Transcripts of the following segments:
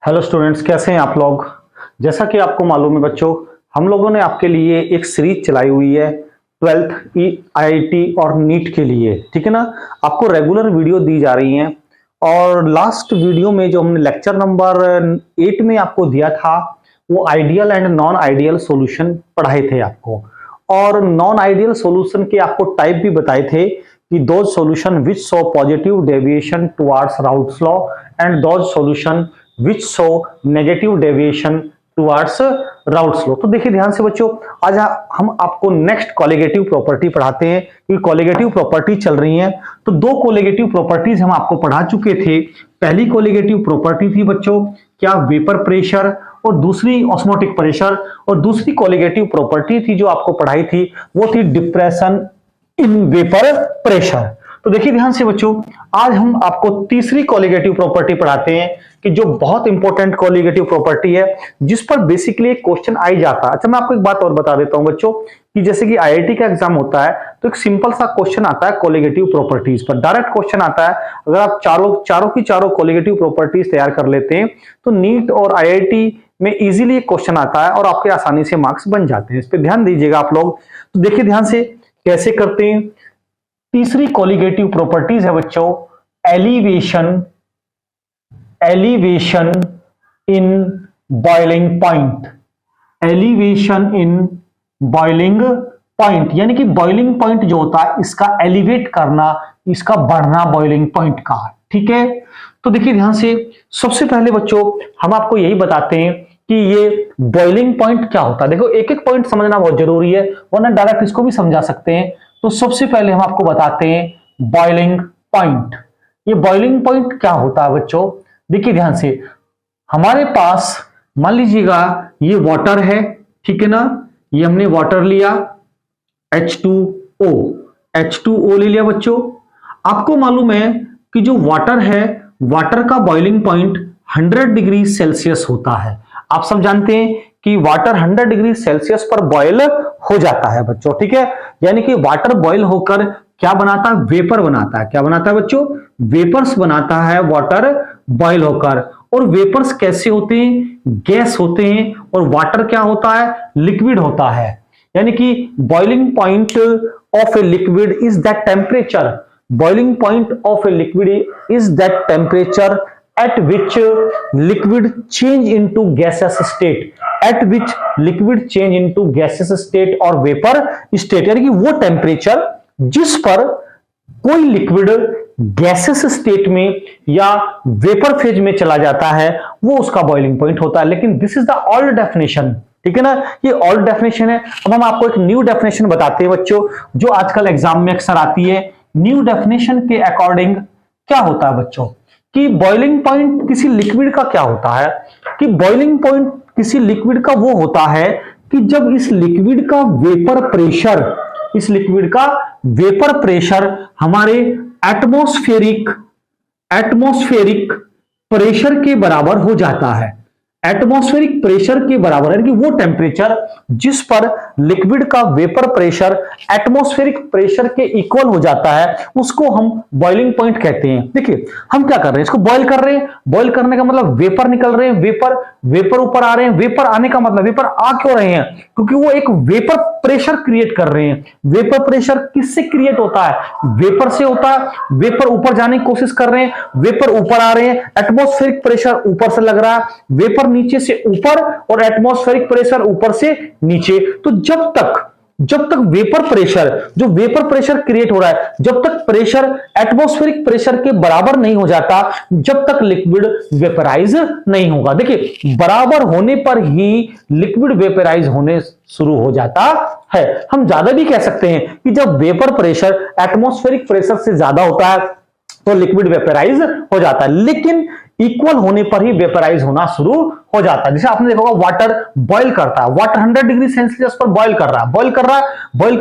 Hello students, कैसे हैं आप लोग। जैसा कि आपको मालूम है बच्चों, हम लोगों ने आपके लिए एक सीरीज चलाई हुई है 12th IIT और नीट के लिए, ठीक है ना। आपको रेगुलर वीडियो दी जा रही हैं और लास्ट वीडियो में जो हमने लेक्चर नंबर 8 में आपको दिया था वो ideal and non ideal solution पढ़ाए थे आपको, और नॉन आइडियल सॉल्यूशन के आपको टाइप भी बताए थे कि those solution which show positive deviation towards routes law and those solution which show negative deviation towards routes law. तो देखिए ध्यान से बच्चों, आज हम आपको नेक्स्ट कोलिगेटिव प्रॉपर्टी पढ़ाते हैं कि कोलिगेटिव प्रॉपर्टी चल रही है। तो दो कोलिगेटिव प्रॉपर्टीज हम आपको पढ़ा चुके थे। पहली कोलिगेटिव प्रॉपर्टी थी बच्चों क्या, वेपर प्रेशर, और दूसरी ऑस्मोटिक प्रेशर, और दूसरी कोलिगेटिव प्रॉपर्टी थी जो आपको पढ़ाई थी वो थी डिप्रेशन इन वेपर प्रेशर। तो देखिए ध्यान से बच्चों, आज हम आपको तीसरी कोलिगेटिव प्रॉपर्टी पढ़ाते हैं कि जो बहुत इंपॉर्टेंट कोलिगेटिव प्रॉपर्टी है जिस पर बेसिकली एक क्वेश्चन आ ही जाता है। अच्छा, मैं आपको एक बात और बता देता हूं बच्चों कि जैसे कि आईआईटी का एग्जाम होता है तो एक सिंपल सा क्वेश्चन आता है कोलिगेटिव प्रॉपर्टीज पर, डायरेक्ट क्वेश्चन आता है। अगर आप चारों की चारों कोलिगेटिव प्रॉपर्टीज तैयार कर लेते हैं तो नीट और आईआईटी में इजीली एक क्वेश्चन आता है और आपके आसानी से मार्क्स बन जाते हैं। इस पर ध्यान दीजिएगा आप लोग। तो देखिए ध्यान से कैसे करते हैं। तीसरी कोलिगेटिव प्रॉपर्टीज है बच्चों elevation in boiling point. Elevation in boiling point यानी कि बॉइलिंग पॉइंट जो होता है इसका एलिवेट करना, इसका बढ़ना बॉइलिंग पॉइंट का, ठीक है। तो देखिए ध्यान से, सबसे पहले बच्चों हम आपको यही बताते हैं कि ये बॉइलिंग पॉइंट क्या होता है। देखो एक एक पॉइंट समझना बहुत जरूरी है वरना डायरेक्ट इसको भी समझा सकते हैं। तो सबसे पहले हम आपको बताते हैं बॉइलिंग पॉइंट। ये बॉइलिंग पॉइंट क्या होता है बच्चों, देखिए ध्यान से, हमारे पास मान लीजिएगा ये वाटर है, ठीक है ना। ये हमने वाटर लिया H2O ले लिया बच्चों। आपको मालूम है कि जो वाटर है, वाटर का बॉइलिंग पॉइंट 100 डिग्री सेल्सियस होता है। आप सब जानते हैं कि वाटर 100 डिग्री सेल्सियस पर बॉयल हो जाता है बच्चों, ठीक है। यानी कि वाटर बॉयल होकर क्या बनाता है, वेपर बनाता है। क्या बनाता है बच्चों, वेपर्स बनाता है वाटर बॉयल होकर। और वेपर्स कैसे होते हैं, गैस होते हैं, और वाटर क्या होता है, लिक्विड होता है। यानी कि boiling point of a liquid is that temperature, boiling point of a liquid is that temperature at which liquid change into gaseous state, at which liquid change into gaseous state और vapor state, यानी कि वो temperature जिस पर कोई liquid gases state में या vapour phase में चला जाता है वो उसका बॉइलिंग पॉइंट होता है। लेकिन this is the old definition, ठीक है ना, ये ओल्ड डेफिनेशन है। अब हम आपको एक न्यू डेफिनेशन बताते हैं बच्चों जो आजकल एग्जाम में अक्सर आती है। न्यू डेफिनेशन के अकॉर्डिंग क्या होता है बच्चों कि बॉइलिंग पॉइंट किसी लिक्विड का क्या होता है, कि बॉइलिंग पॉइंट किसी लिक्विड का वो होता है कि जब इस लिक्विड का वेपर प्रेशर हमारे एटमॉस्फेरिक प्रेशर के बराबर हो जाता है। एटमॉस्फेरिक प्रेशर के बराबर है कि वो टेम्परेचर जिस पर लिक्विड का वेपर प्रेशर एटमॉस्फेरिक प्रेशर के इक्वल हो जाता है उसको हम बॉइलिंग पॉइंट कहते हैं। देखिए हम क्या कर रहे हैं, इसको बॉयल कर रहे हैं। बॉयल करने का मतलब वेपर निकल रहे हैं, वेपर ऊपर आ रहे हैं। वेपर आने का मतलब वेपर आ क्यों रहे हैं, क्योंकि वो एक वेपर प्रेशर क्रिएट कर रहे हैं। वेपर प्रेशर किससे क्रिएट होता है, वेपर से होता है। वेपर ऊपर जाने की कोशिश कर रहे हैं, वेपर ऊपर आ रहे हैं। एटमॉस्फेरिक प्रेशर ऊपर से लग रहा है, वेपर नीचे से ऊपर, और एटमॉस्फेरिक प्रेशर ऊपर से नीचे। तो जब तक वेपर प्रेशर क्रिएट हो रहा है, जब तक प्रेशर एटमॉस्फेरिक प्रेशर के बराबर नहीं हो जाता, जब तक लिक्विड वेपराइज नहीं होगा। देखिए बराबर होने पर ही लिक्विड वेपराइज होने शुरू हो जाता है। हम ज्यादा भी कह सकते हैं कि जब वेपर प्रेशर एटमॉस्फेरिक प्रेशर से ज्यादा होता है तो लिक्विड वेपराइज हो जाता है, लेकिन इक्वल होने पर ही वेपराइज होना शुरू हो जाता है। जैसे आपने देखा होगा वाटर बॉईल करता है, वाटर 100 डिग्री सेल्सियस पर बॉईल कर रहा है, बॉईल कर रहा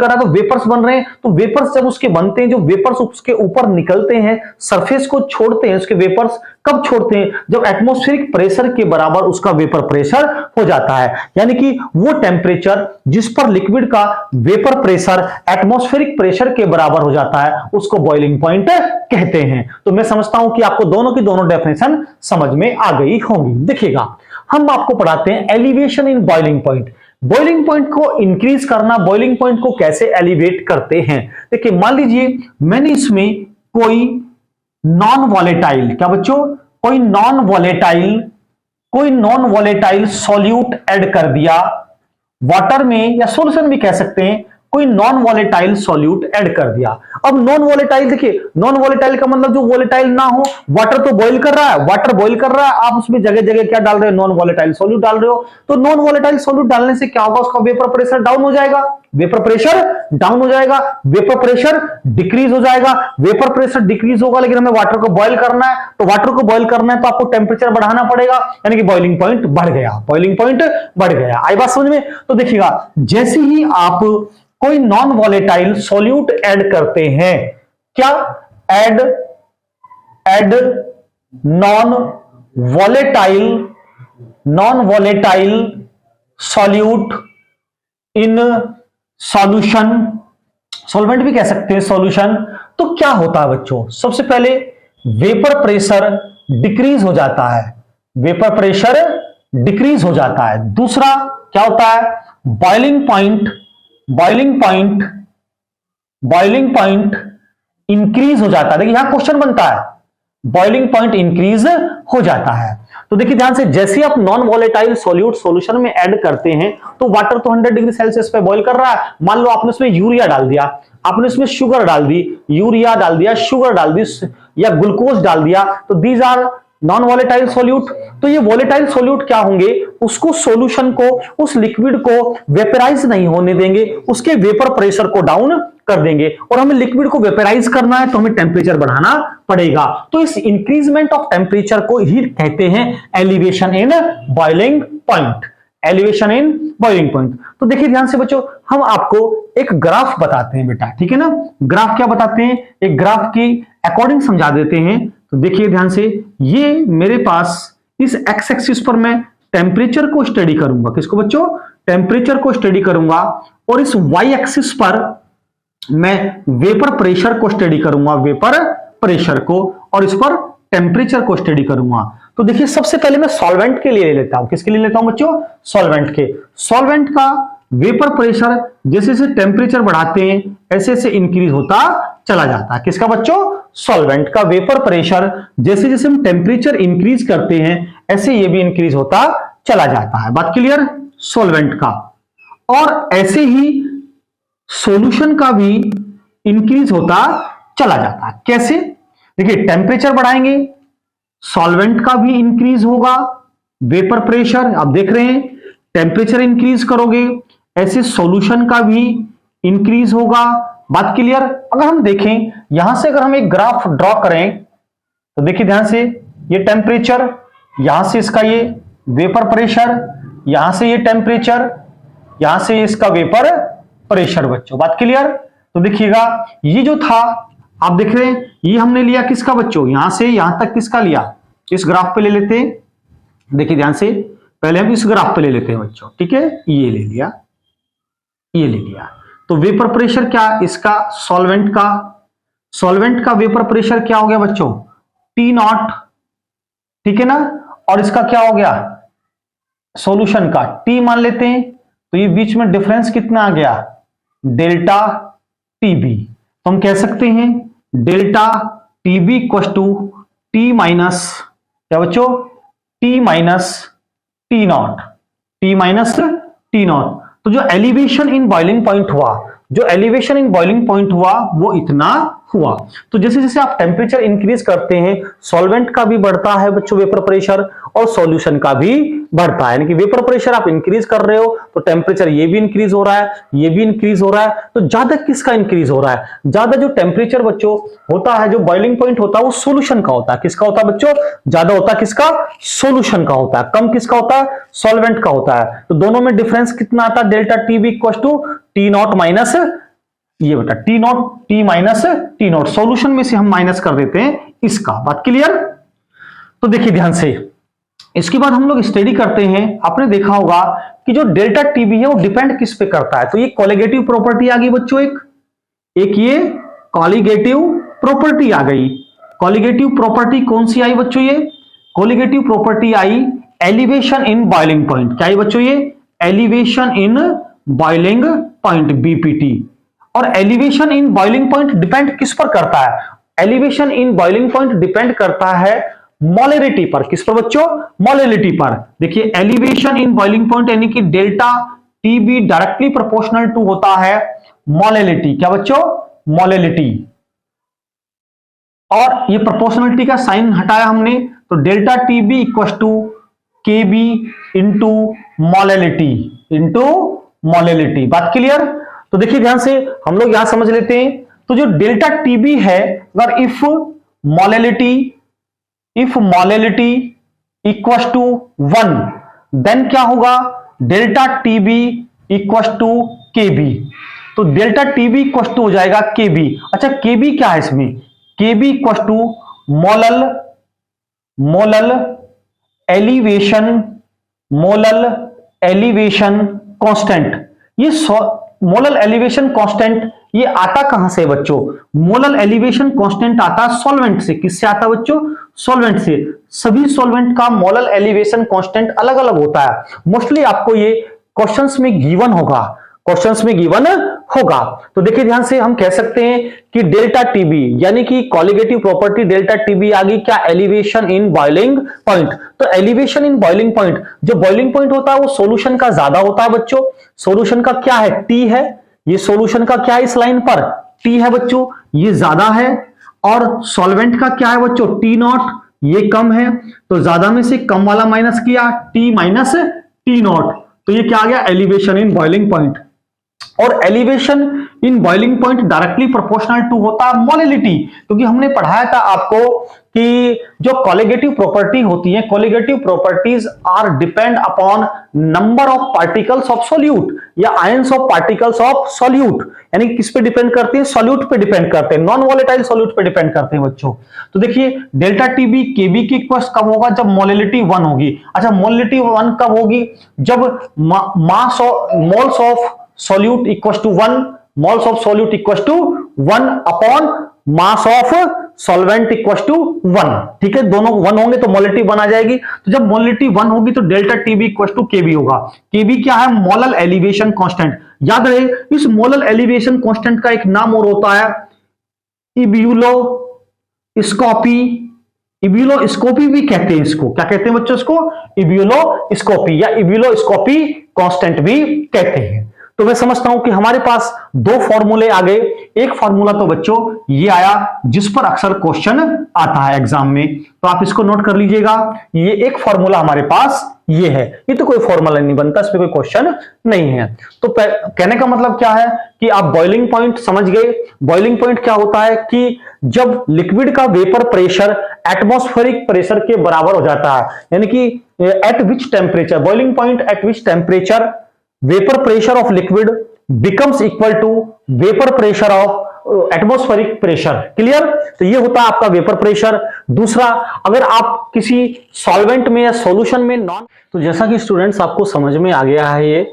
है तो वेपर्स बन रहे हैं। तो वेपर्स जब उसके बनते हैं, जो वेपर्स उसके ऊपर निकलते हैं, सरफेस को छोड़ते हैं, उसके वेपर्स कब छोड़ते हैं? जब एटमॉस्फेरिक प्रेशर के बराबर उसका वेपर प्रेशर हो जाता है। यानी कि वो टेम्परेचर जिस पर लिक्विड का वेपर प्रेशर एटमॉस्फेरिक प्रेशर के बराबर हो जाता है, उसको बॉइलिंग पॉइंट कहते हैं। तो मैं समझता हूं कि आपको दोनों की दोनों डेफिनेशन समझ में आ गई होंगी। देखिएगा, हम आपको पढ़ाते हैं elevation in boiling point. Boiling point को इंक्रीज करना, बॉइलिंग पॉइंट को कैसे एलिवेट करते हैं। देखिए, मान लीजिए मैंने इसमें कोई नॉन वॉलेटाइल, क्या बच्चों, कोई नॉन वॉलेटाइल सॉल्यूट ऐड कर दिया वाटर में, या सॉल्यूशन भी कह सकते हैं, कोई नॉन वॉलेटाइल सॉल्यूट ऐड कर दिया। अब नॉन वॉलेटाइल, देखिए नॉन वॉलेटाइल का मतलब जो वॉलेटाइल ना हो। वाटर तो बॉईल कर रहा है, वाटर बॉईल कर रहा है, आप उसमें जगह जगह क्या डाल रहे हो? नॉन वॉलेटाइल सॉल्यूट डाल रहे हो। तो नॉन वॉलेटाइल सॉल्यूट डालने से क्या होगा? उसका वेपर प्रेशर डाउन हो जाएगा, वेपर प्रेशर डाउन हो जाएगा, वेपर प्रेशर डिक्रीज हो जाएगा। वेपर प्रेशर डिक्रीज होगा, लेकिन हमें वाटर को बॉईल करना है, तो वाटर को बॉईल करना है तो आपको टेम्परेचर बढ़ाना पड़ेगा, यानी कि बॉइलिंग पॉइंट बढ़ गया, बॉइलिंग पॉइंट बढ़ गया। आई बात समझ में? तो देखिएगा, जैसे ही आप कोई नॉन वॉलेटाइल सॉल्यूट ऐड करते हैं, क्या add non volatile solute in solution, solvent भी कह सकते हैं सॉल्यूशन, तो क्या होता है बच्चों? सबसे पहले वेपर प्रेशर डिक्रीज हो जाता है, वेपर प्रेशर डिक्रीज हो जाता है। दूसरा क्या होता है? बॉइलिंग पॉइंट इंक्रीज हो जाता है। देखिए यहां क्वेश्चन बनता है, बॉइलिंग पॉइंट इंक्रीज हो जाता है। तो देखिए ध्यान से, जैसे आप नॉन वॉलेटाइल सॉल्यूट सॉल्यूशन में ऐड करते हैं, तो वाटर तो 100 डिग्री सेल्सियस पे बॉईल कर रहा है। मान लो आपने उसमें यूरिया डाल दिया, आपने उसमें शुगर डाल दी, यूरिया डाल दिया, शुगर डाल दी, या ग्लूकोज डाल दिया, तो these are non volatile solute. तो ये वॉलेटाइल सॉल्यूट क्या होंगे? उसको सॉल्यूशन को, उस लिक्विड को वेपराइज नहीं होने देंगे, उसके वेपर प्रेशर को डाउन कर देंगे। और हमें लिक्विड को वेपराइज करना है तो हमें टेम्परेचर बढ़ाना पड़ेगा। तो इस इंक्रीजमेंट ऑफ टेम्परेचर को ही कहते हैं elevation in boiling point, elevation in boiling point. तो देखिए ध्यान से बच्चों, हम आपको एक ग्राफ बताते हैं बेटा, ठीक है ना। ग्राफ क्या बताते हैं? एक ग्राफ की अकॉर्डिंग समझा देते हैं। तो देखिए ध्यान से, ये मेरे पास इस एक्स एक्सिस पर मैं टेम्परेचर को स्टडी करूंगा। किसको बच्चों? टेम्परेचर को स्टडी करूंगा। और इस वाई एक्सिस पर मैं वेपर प्रेशर को स्टडी करूंगा, वेपर प्रेशर को, और इस पर टेम्परेचर को स्टडी करूंगा। तो देखिए सबसे पहले मैं सॉल्वेंट के लिए लेता हूं। किसके लिए लेता हूं बच्चों? सॉल्वेंट के। सॉल्वेंट का वेपर प्रेशर जैसे जैसे टेम्परेचर बढ़ाते हैं ऐसे ऐसे इंक्रीज होता चला जाता है। किसका बच्चों? सॉल्वेंट का वेपर प्रेशर जैसे जैसे हम टेम्परेचर इंक्रीज करते हैं ऐसे ये भी इंक्रीज होता चला जाता है। बात क्लियर? सॉल्वेंट का। और ऐसे ही सॉल्यूशन का भी इंक्रीज होता चला जाता है। कैसे? देखिए टेम्परेचर बढ़ाएंगे, सॉल्वेंट का भी इंक्रीज होगा, वेपर प्रेशर आप देख रहे हैं, टेम्परेचर इंक्रीज करोगे ऐसे सॉल्यूशन का भी इंक्रीज होगा। बात क्लियर? अगर हम देखें यहां से, अगर हम एक ग्राफ ड्रॉ करें तो देखिए ध्यान से, ये टेम्परेचर, यहां से इसका ये वेपर प्रेशर, यहां से ये टेम्परेचर, यहां से इसका वेपर प्रेशर बच्चों। बात क्लियर? तो देखिएगा ये जो था आप देख रहे हैं, ये हमने लिया किसका बच्चों? यहां से यहां तक किसका लिया? इस ग्राफ पे ले लेते हैं। देखिए ध्यान से, पहले हम इस ग्राफ पे ले लेते हैं बच्चों, ठीक है। ये ले लिया, ये ले लिया। तो वेपर प्रेशर क्या इसका? सॉल्वेंट का वेपर प्रेशर क्या हो गया बच्चों? T0, ठीक है ना। और इसका क्या हो गया? सॉल्यूशन का T मान लेते हैं। तो ये बीच में डिफरेंस कितना आ गया? Delta TB. तो हम कह सकते हैं delta TB equal to T minus क्या बच्चों? T minus T0, T minus T0। तो जो एलिवेशन इन बॉइलिंग पॉइंट हुआ जो एलिवेशन इन बॉइलिंग पॉइंट हुआ वो इतना हुआ। तो जैसे जैसे आप टेम्परेचर इंक्रीज करते हैं सॉल्वेंट का भी बढ़ता है बच्चों वेपर प्रेशर और सॉल्यूशन का भी बढ़ता है, यानी कि वेपर प्रेशर आप इंक्रीज कर रहे हो तो टेम्परेचर ये भी इंक्रीज हो रहा है, ये भी इंक्रीज हो रहा है। तो ज्यादा किसका इंक्रीज हो रहा है? ज्यादा जो टेम्परेचर बच्चों होता है, जो बॉइलिंग पॉइंट होता है वो सॉल्यूशन का होता है। किसका होता है बच्चों? ज्यादा होता है किसका? सॉल्यूशन का होता है। कम किसका होता है? सॉल्वेंट का होता है। तो दोनों में डिफरेंस कितना आता है? Delta T B equal to T naught minus ये बेटा T naught, T minus T naught. Solution में से हम माइनस कर देते हैं इसका। बात क्लियर? तो देखिए ध्यान से, इसके बाद हम लोग स्टडी करते हैं। आपने देखा होगा कि जो डेल्टा टीबी है वो डिपेंड किस पे करता है। तो ये कॉलिगेटिव प्रॉपर्टी आ गई बच्चों, एक ये कॉलिगेटिव प्रॉपर्टी आ गई। कॉलिगेटिव प्रॉपर्टी कौन सी आई बच्चों? ये कॉलिगेटिव प्रॉपर्टी आई एलिवेशन इन बॉइलिंग पॉइंट। क्या आई बच्चों? ये elevation in boiling point, BPT. और elevation in boiling point depend किस पर करता है? Elevation in boiling point depend करता है मोलरिटी पर। किस पर बच्चों? मोलरिटी पर। देखिए एलिवेशन इन बॉइलिंग पॉइंट यानी कि delta TB directly proportional to होता है मोलरिटी। क्या बच्चों? मोलरिटी। और ये प्रोपोर्शनलिटी का साइन हटाया हमने, तो delta TB equal to K B into molarity, into molarity. बात क्लियर? तो देखिए ध्यान से हम लोग यहां समझ लेते हैं। तो जो डेल्टा टीबी है, अगर if molarity equal to 1 then क्या होगा? Delta TB equal to KB. तो डेल्टा टीबी इक्वल टू हो जाएगा केबी। अच्छा केबी क्या है इसमें? KB equal to molal elevation constant. ये मोलल एलिवेशन कांस्टेंट ये आता कहां से बच्चों? मोलल एलिवेशन कांस्टेंट आता सॉल्वेंट से। किससे आता बच्चों? सॉल्वेंट से। सभी सॉल्वेंट का मोलल एलिवेशन कांस्टेंट अलग अलग होता है। मोस्टली आपको ये क्वेश्चंस में गिवन होगा। तो देखिए ध्यान से, हम कह सकते हैं कि डेल्टा टीबी यानी कि कॉलिगेटिव प्रॉपर्टी डेल्टा टीबी आ गई क्या? Elevation in boiling point. तो एलिवेशन इन बॉइलिंग पॉइंट, जो बॉइलिंग पॉइंट होता है वो सॉल्यूशन का ज्यादा होता है बच्चों। सॉल्यूशन का क्या है? टी है। ये सॉल्यूशन का क्या है? इस लाइन पर टी है बच्चों, ये ज्यादा है। और सॉल्वेंट का क्या है बच्चों? टी नॉट, ये कम है। तो ज्यादा में से कम वाला माइनस किया, टी माइनस टी नॉट। तो ये क्या आ गया? Elevation in boiling point. और elevation in boiling point directly proportional to होता है मोलरिटी। क्योंकि हमने पढ़ाया था आपको कि जो कॉलिगेटिव प्रॉपर्टी होती है, colligative properties are depend upon number of particles of solute या ions of particles of solute. यानी किस पे डिपेंड करते हैं? सॉल्यूट पे डिपेंड करते हैं, नॉन वोलेटाइल सॉल्यूट पे डिपेंड करते हैं बच्चों। तो देखिए डेल्टा टीबी केबी की इक्वल कब होगा? जब मोलरिटी 1 होगी। अच्छा मोलरिटी 1 कब होगी? जब mass moles of solute equals to 1, moles of solute equals to 1 upon mass of solvent equals to 1। ठीक है, दोनों 1 होंगे तो मोलरिटी 1 आ जाएगी। तो जब मोलरिटी 1 होगी तो डेल्टा टीबी इक्वल टू केबी होगा। केबी क्या है? Molal elevation constant. याद रहे इस मोलल एलिवेशन कांस्टेंट का एक नाम और होता है इब्यूलोस्कोपी। इब्यूलोस्कोपी भी कहते हैं इसको। क्या कहते हैं बच्चों? इसको इब्यूलोस्कोपी या इब्यूलोस्कोपी कांस्टेंट भी कहते हैं। तो मैं समझता हूं कि हमारे पास 2 फॉर्मूले आ गए। एक फॉर्मूला तो बच्चों ये आया जिस पर अक्सर क्वेश्चन आता है एग्जाम में, तो आप इसको नोट कर लीजिएगा। ये एक फॉर्मूला हमारे पास ये है। ये तो कोई फॉर्मूला नहीं बनता, इस पे कोई क्वेश्चन नहीं है। तो कहने का मतलब क्या है कि आप बॉइलिंग पॉइंट समझ गए। बॉइलिंग पॉइंट क्या होता है कि जब लिक्विड का वेपर प्रेशर एटमॉस्फेरिक प्रेशर के बराबर हो जाता है, यानी कि at which temperature, boiling point at which temperature vapour pressure of liquid becomes equal to vapour pressure of atmospheric pressure. Clear? तो ये होता है आपका वेपर प्रेशर। दूसरा, अगर आप किसी सॉल्वेंट में या सॉल्यूशन में तो जैसा कि स्टूडेंट्स आपको समझ में आ गया है ये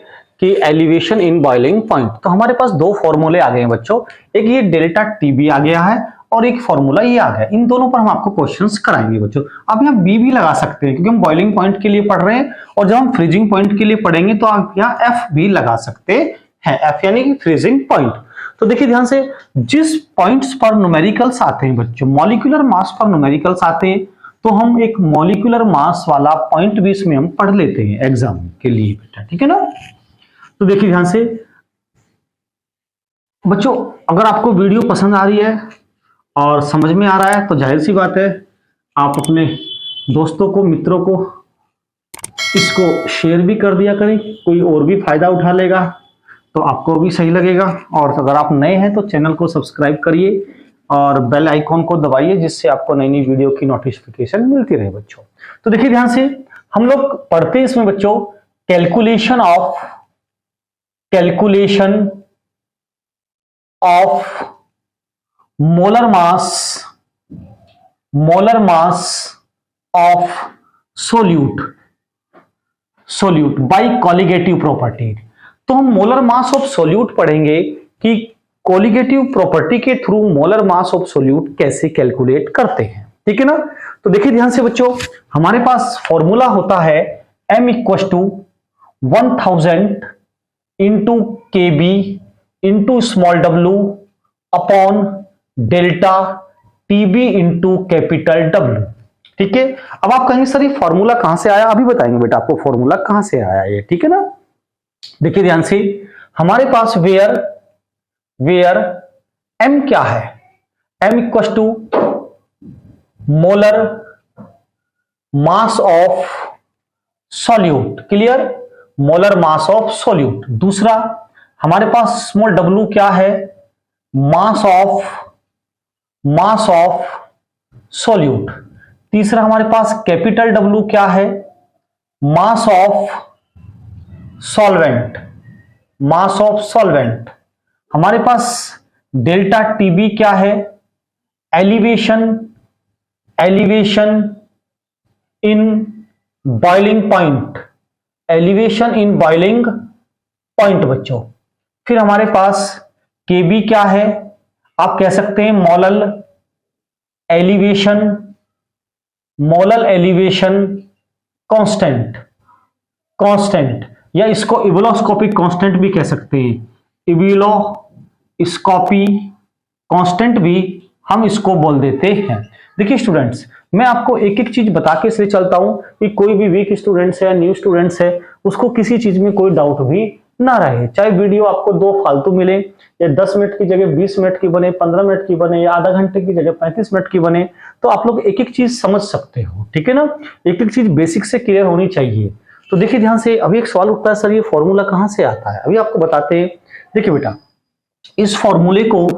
कि एलिवेशन इन बॉइलिंग पॉइंट, तो हमारे पास 2 फॉर्मूले आ गए हैं बच्चों। एक ये डेल्टा टीबी आ गया है और एक फॉर्मूला ये आ गया। इन दोनों पर हम आपको क्वेश्चंस कराएंगे बच्चों। आप यहाँ बी भी लगा सकते हैं क्योंकि हम बॉइलिंग पॉइंट के लिए पढ़ रहे हैं, और जब हम फ्रीजिंग पॉइंट के लिए पढ़ेंगे तो आप यहाँ एफ भी लगा सकते हैं। एफ यानी कि फ्रीजिंग पॉइंट। तो देखिए ध्यान से, जिस पॉइंट्स पर न्यूमेरिकल्स आते हैं बच्चों, मॉलिक्यूलर मास पर न्यूमेरिकल्स आते हैं, तो हम एक मॉलिक्यूलर मास वाला पॉइंट भी इसमें हम पढ़ लेते हैं एग्जाम के लिए बेटा। ठीक है ना? तो देखिए ध्यान से, बच्चों अगर आपको वीडियो पसंद आ रही है और समझ में आ रहा है तो जाहिर सी बात है आप अपने दोस्तों को, मित्रों को इसको शेयर भी कर दिया करें, कोई और भी फायदा उठा लेगा तो आपको भी सही लगेगा। और अगर आप नए हैं तो चैनल को सब्सक्राइब करिए और बेल आइकॉन को दबाइए जिससे आपको नई नई वीडियो की नोटिफिकेशन मिलती रहे बच्चों। तो देखिए ध्यान से, हम लोग पढ़ते हैं इसमें बच्चों calculation of molar mass of solute by colligative property. तो हम मोलर मास ऑफ सोल्यूट पढ़ेंगे कि कॉलिगेटिव प्रॉपर्टी के through molar mass of solute कैसे कैलकुलेट करते हैं, ठीक है ना। तो देखिए ध्यान से बच्चों, हमारे पास फॉर्मूला होता है m equal to 1000 into KB into small w upon delta TB into capital W, ठीक है। अब आप कहेंगे सर ये फॉर्मूला कहां से आया, अभी बताएंगे बेटा आपको फॉर्मूला कहां से आया ये, ठीक है ना। देखिए ध्यान से, हमारे पास वेयर m क्या है, m equal to molar mass of solute, clear, molar mass of solute. दूसरा हमारे पास स्मॉल w क्या है, मास ऑफ सॉल्यूट। तीसरा हमारे पास कैपिटल W क्या है, मास ऑफ सॉल्वेंट। हमारे पास डेल्टा TB क्या है, एलिवेशन इन बॉइलिंग पॉइंट बच्चों। फिर हमारे पास KB क्या है, आप कह सकते हैं मोलल एलिवेशन कांस्टेंट या इसको इबुलोस्कोपिक कांस्टेंट भी कह सकते हैं, इबुलोस्कोपी कांस्टेंट भी हम इसको बोल देते हैं। देखिए स्टूडेंट्स, मैं आपको एक एक चीज बता के इसलिए चलता हूं कि कोई भी वीक स्टूडेंट्स है, न्यू स्टूडेंट्स है, उसको किसी चीज में कोई डाउट भी ना रहे। चाहे वीडियो आपको 2 फालतू मिले या 10 मिनट की जगह 20 मिनट की बने, 15 मिनट की बने या आधा घंटे की जगह 35 मिनट की बने, तो आप लोग एक एक चीज समझ सकते हो, ठीक है ना। एक एक चीज बेसिक से क्लियर होनी चाहिए। तो देखिए ध्यान से, अभी एक सवाल उठता है सर ये फॉर्मूला कहां से आता है, अभी आपको बताते हैं। देखिए बेटा, इस फॉर्मूले को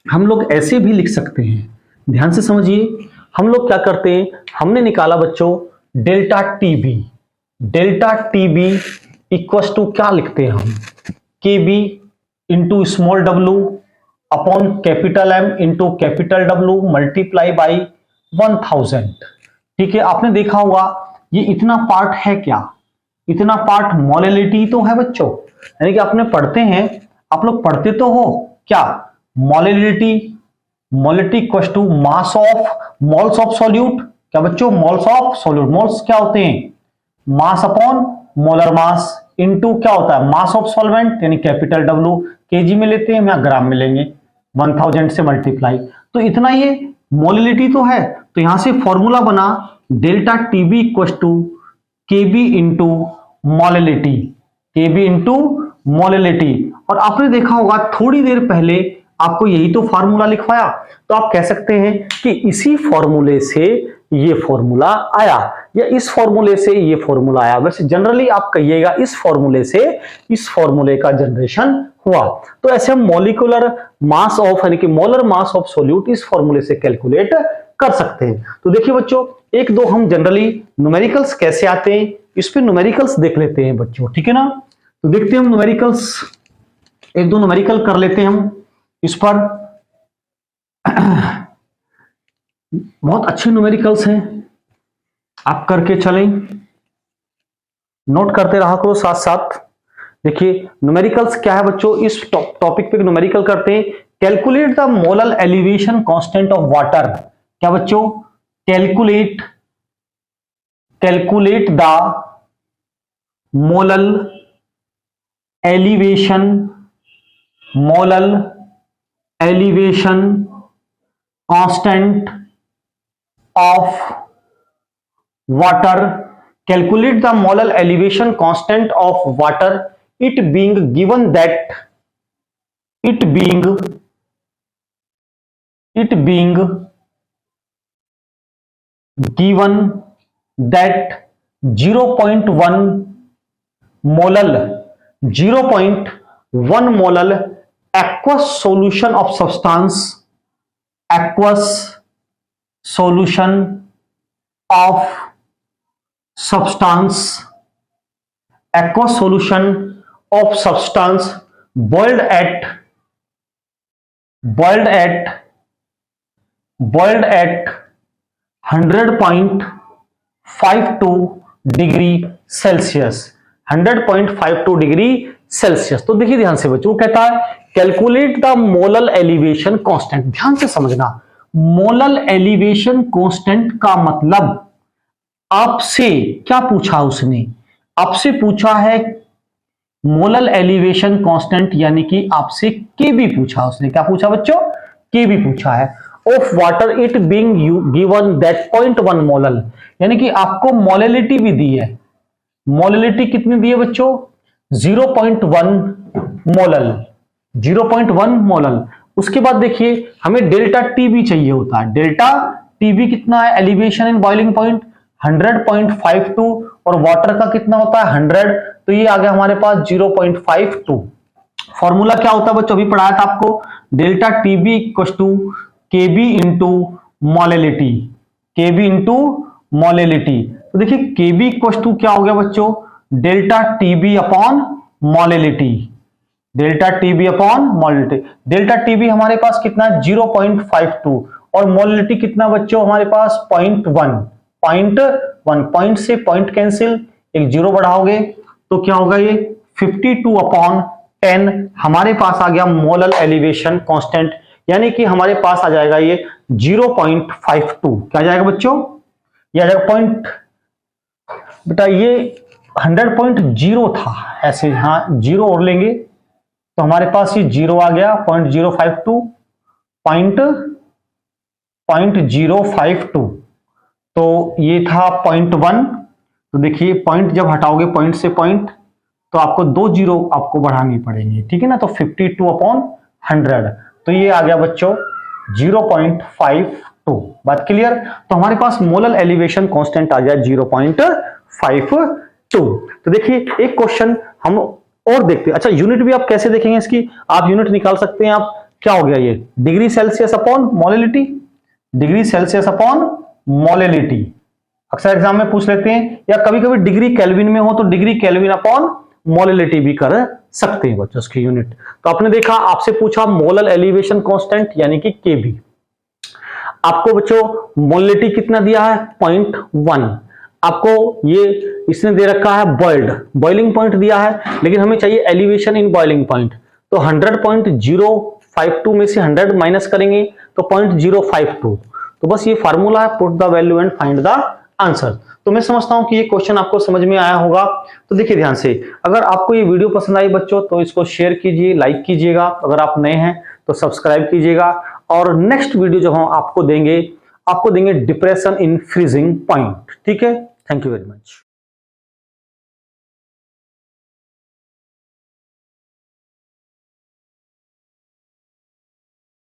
हम लोग ऐसे भी लिख सकते हैं, ध्यान से समझिए। हम लोग क्या करते हैं, हमने निकाला बच्चों डेल्टा TB इक्वल टू क्या लिखते हैं हम, KB into small w upon capital M into capital W multiply by 1000, ठीक है। आपने देखा होगा ये इतना पार्ट है क्या, इतना पार्ट मोलैलिटी तो है बच्चों, यानी कि आपने पढ़ते हैं, आप लोग पढ़ते तो हो क्या, molality equal to mass of moles of solute, क्या बच्चों, मोल्स ऑफ सॉल्यूट। मोल्स क्या होते हैं, mass upon molar mass into क्या होता है, मास ऑफ सॉल्वेंट यानी कैपिटल W, केजी में लेते हैं या ग्राम में लेंगे, 1000 से मल्टीप्लाई, तो इतना ये मोलैलिटी तो है। तो यहां से फॉर्मूला बना delta TB equal to KB into molality. और आपने देखा होगा थोड़ी देर पहले आपको यही तो फॉर्मूला लिखवाया, तो आप कह सकते हैं कि इसी फॉर्मूले से ये फॉर्मूला आया या इस फॉर्मूले से ये फॉर्मूला आया। वैसे जनरली आप कहिएगा इस फॉर्मूले से इस फॉर्मूले का जनरेशन हुआ। तो ऐसे हम मॉलिक्यूलर मास ऑफ यानी कि मोलर मास ऑफ सॉल्यूट इस फॉर्मूले से कैलकुलेट कर सकते हैं। तो देखिए बच्चों, एक दो हम जनरली न्यूमेरिकल्स कैसे आते हैं इस पे न्यूमेरिकल्स देख लेते हैं बच्चों, ठीक है ना। तो देखते हैं हम न्यूमेरिकल्स, एक दो न्यूमेरिकल कर लेते हैं हम इस पर। बहुत अच्छे न्यूमेरिकल्स हैं, आप करके चलें, नोट करते रहा करो साथ साथ। देखिए न्यूमेरिकल्स क्या है बच्चों, इस टॉपिक पे न्यूमेरिकल करते हैं। Calculate the molar elevation constant of water, क्या बच्चों, calculate the molar elevation constant of water, calculate the molar elevation constant of water, it being given that it being given that 0.1 molal aqueous solution of substance boiled at 100.52 degree Celsius 100.52 degree Celsius. तो देखिए ध्यान से बच्चों, वो कहता है calculate the molal elevation constant. ध्यान से समझना, मोलल एलिवेशन कांस्टेंट का मतलब आपसे क्या पूछा, उसने आपसे पूछा है मोलल एलिवेशन कांस्टेंट, यानी कि आपसे केबी पूछा। उसने क्या पूछा बच्चों? केबी पूछा है। Of water it being given that 0.1 molal, यानी कि आपको मोलैलिटी भी दी है। मोलैलिटी कितनी दी है बच्चों? 0.1 मोलल, 0.1 मोलल। उसके बाद देखिए हमें डेल्टा टी भी चाहिए होता है। डेल्टा टी भी कितना है? एलिवेशन इन बॉइलिंग पॉइंट 100.52 और वाटर का कितना होता है? 100। तो ये आ गया हमारे पास 0.52। फॉर्मूला क्या होता है बच्चों? अभी पढ़ाया था आपको, delta TB equal to KB into molality, KB into molality. तो देखिए केबी इक्वल टू क्या हो गया बच्चों? Delta TB upon molality, delta TB upon molality. Delta TB हमारे पास कितना है? 0.52 और मोलैलिटी कितना बच्चों हमारे पास? 0.1। पॉइंट से पॉइंट कैंसिल, एक जीरो बढ़ाओगे तो क्या होगा? ये 52 अपॉन 10 हमारे पास आ गया मोलल एलिवेशन कांस्टेंट, यानी कि हमारे पास आ जाएगा ये 0.52। क्या आ जाएगा बच्चों? ये आ जाएगा पॉइंट, बेटा ये 100.0 था ऐसे, हाँ जीरो और लेंगे तो हमारे पास ये जीरो आ गया 0.052, 0.052। तो ये था 0.1। तो देखिए पॉइंट जब हटाओगे पॉइंट से पॉइंट तो आपको 2 जीरो आपको बढ़ानी पड़ेंगे, ठीक है ना। तो 52 अपॉन 100, तो ये आ गया बच्चों 0.52। बात क्लियर? तो हमारे पास मोलल एलिवेशन कांस्टेंट आ गया 0.52। तो देखिए एक क्वेश्चन हम और देखते हैं। अच्छा यूनिट भी आप कैसे देखेंगे इसकी? आप यूनिट निकाल सकते हैं। आप क्या हो गया ये? Degree Celsius upon molality, degree Celsius upon molality अक्सर एग्जाम में पूछ लेते हैं, या कभी कभी डिग्री केल्विन में हो तो डिग्री केल्विन अपॉन मोलैलिटी भी कर सकते हैं बच्चों उसकी यूनिट। तो आपने देखा, आपसे पूछा मोलल एलिवेशन कांस्टेंट यानी कि केबी। आपको बच्चों मोलैलिटी कितना दिया है? 0.1। आपको ये इसने दे रखा है बॉइलिंग पॉइंट दिया है, लेकिन हमें चाहिए एलिवेशन इन बॉइलिंग पॉइंट। तो 100.052 में से 100 माइनस करेंगे तो 0.052। तो बस ये फार्मूला है, put the value and find the answer. तो मैं समझता हूं कि ये क्वेश्चन आपको समझ में आया होगा। तो देखिए ध्यान से, अगर आपको ये वीडियो पसंद आई बच्चों तो इसको शेयर कीजिए, लाइक कीजिएगा। अगर आप नए हैं तो सब्सक्राइब कीजिएगा। और नेक्स्ट वीडियो जो हम आपको देंगे डिप्रेशन इन फ्रीजिंग पॉइंट। ठीक है, थैंक यू वेरी मच।